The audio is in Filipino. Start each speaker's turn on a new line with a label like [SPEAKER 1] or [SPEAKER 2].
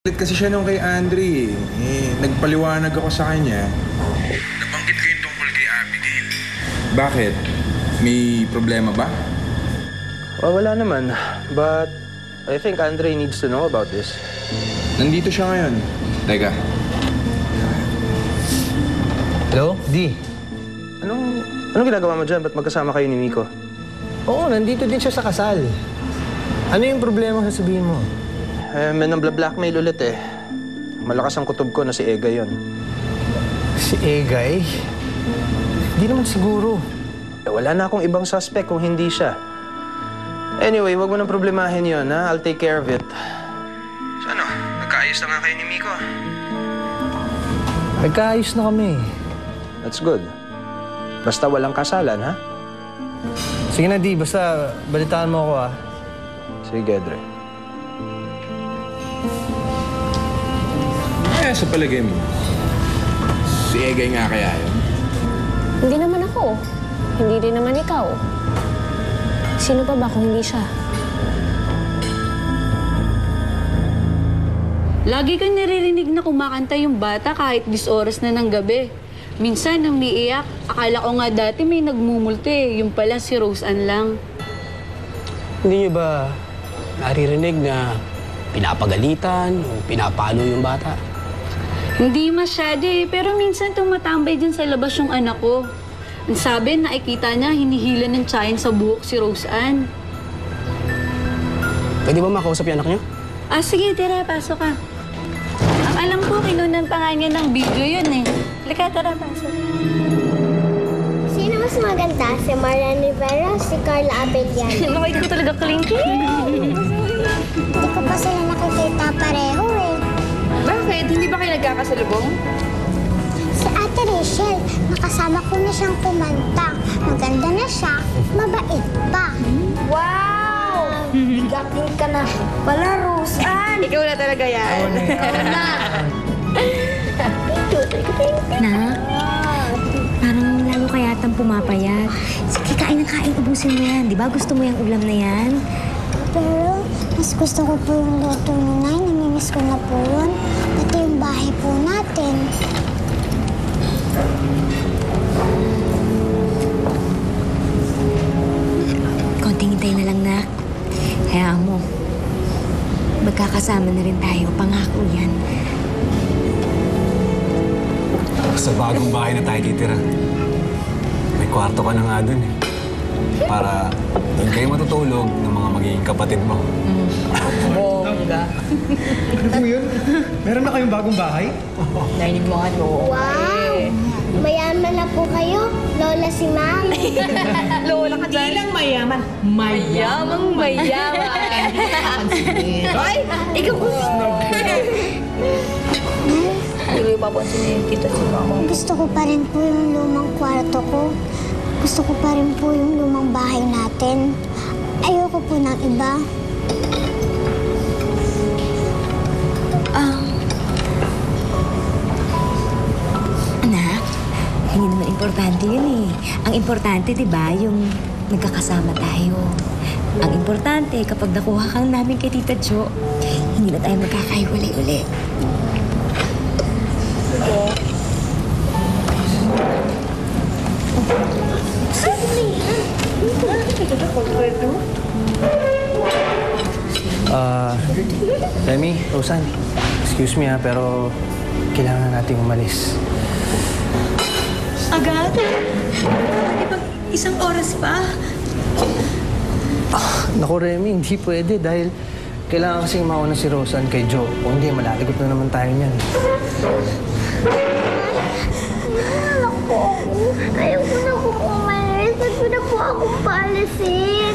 [SPEAKER 1] Ulit kasi siya nung kay Andre nagpaliwanag ako sa kanya. Nabanggit ko yung tungkol kay Abigail. Bakit? May problema ba?
[SPEAKER 2] Well, wala naman. But I think Andre needs to know about this.
[SPEAKER 1] Nandito siya ngayon. Teka.
[SPEAKER 3] Hello, D.
[SPEAKER 2] Anong ginagawa mo dyan? Ba't magkasama kayo ni Miko?
[SPEAKER 3] Oo, nandito din siya sa kasal. Ano yung problema sasabihin mo?
[SPEAKER 2] May nang-blackmail ulit eh. Malakas ang kutob ko na si Egay yon.
[SPEAKER 3] Si Egay? Hindi naman siguro.
[SPEAKER 2] Wala na akong ibang suspect kung hindi siya. Anyway, wag mo nang problemahin yon, ha? I'll take care of it. So ano, nagkaayos na nga kayo ni Miko?
[SPEAKER 3] Nagkaayos na kami.
[SPEAKER 2] That's good. Basta walang kasalan, ha?
[SPEAKER 3] Sige na, D. Basta balitaan mo ako, ah.
[SPEAKER 2] Sige, Dre.
[SPEAKER 1] Sa palagay mo, si Egay nga kaya yun?
[SPEAKER 4] Hindi naman ako. Hindi rin naman ikaw. Sino pa ba kung hindi siya?
[SPEAKER 5] Lagi kang naririnig na kumakanta yung bata kahit 10 oras na ng gabi. Minsan, nang umiiyak, akala ko nga dati may nagmumulte. Yung pala si Rose Ann lang.
[SPEAKER 6] Hindi niyo ba naririnig na pinapagalitan o pinapalo yung bata?
[SPEAKER 5] Hindi masyado eh, pero minsan tumatambay din sa labas yung anak ko. Ang sabi, nakikita niya, hinihila ng tiyan sa buhok si Rose Ann.
[SPEAKER 6] Pwede ba makausap yung anak niyo?
[SPEAKER 5] Sige, tara, pasok ka. Ang alam ko, kinunan pa nga niya ng video yun eh. Halika, tara, pasok.
[SPEAKER 7] Sino mas maganda? Si Marian Rivera o si Carla Abellano?
[SPEAKER 5] Nakita ko talaga klinky.
[SPEAKER 7] Hindi ko pa sila nakikita pareho eh.
[SPEAKER 5] Bakit? Hindi ba kayo nagkakasalubong?
[SPEAKER 7] Si Ate Rachel, nakasama ko na siyang kumanta. Maganda na siya, mabait pa.
[SPEAKER 4] Wow! Bigatin ka na pala, Rose Ann!
[SPEAKER 5] Ikaw na talaga yan.
[SPEAKER 8] Nak, parang lalo ka yatang pumapayat. Sige, kain ng kain, ubusin mo yan. Di ba gusto mo yung ulam na yan?
[SPEAKER 7] Pero mas gusto ko po yung luto ni Nay. Namimiss ko na po yun. Pati yung bahay po natin.
[SPEAKER 8] Konting hintay na lang, Nak. Hayaan mo. Magkakasama na rin tayo. Pangako yan.
[SPEAKER 9] Sa bagong bahay na tayo titira. May kwarto ka na nga dun eh. Para doon kayo matutulog ng mga magiging kapatid mo.
[SPEAKER 3] Bongga. Ano po yun? Meron na kayong bagong bahay?
[SPEAKER 4] Narinig mo nga, no?
[SPEAKER 7] Wow! Mayaman na po kayo, Lola si Mami.
[SPEAKER 4] Lola ka dyan. Hindi lang mayaman. Mayamang mayaman. Ay! Ikaw ko! Hindi ko ipapansin kita si Mama.
[SPEAKER 7] Gusto ko pa rin po yung lumang kwarto ko. Gusto ko pa rin po yung lumang bahay natin. Ayoko po ng iba.
[SPEAKER 8] Anak, hindi naman importante yun eh. Ang importante, di ba, yung nagkakasama tayo. Ang importante, kapag nakuha kang namin kay Tita Jo, hindi na tayo magkakaiwalay uli.
[SPEAKER 2] Remy, Rosan, excuse me ha, pero kailangan nating umalis.
[SPEAKER 8] Agad? Isang oras pa?
[SPEAKER 2] Naku, Remy, hindi pwede dahil kailangan kasing mauna si Rosan kay Joe. Kung hindi, malalagot na naman tayo niyan.
[SPEAKER 7] Ayaw ko na po umalis. Ba't mo na po akong paalisin?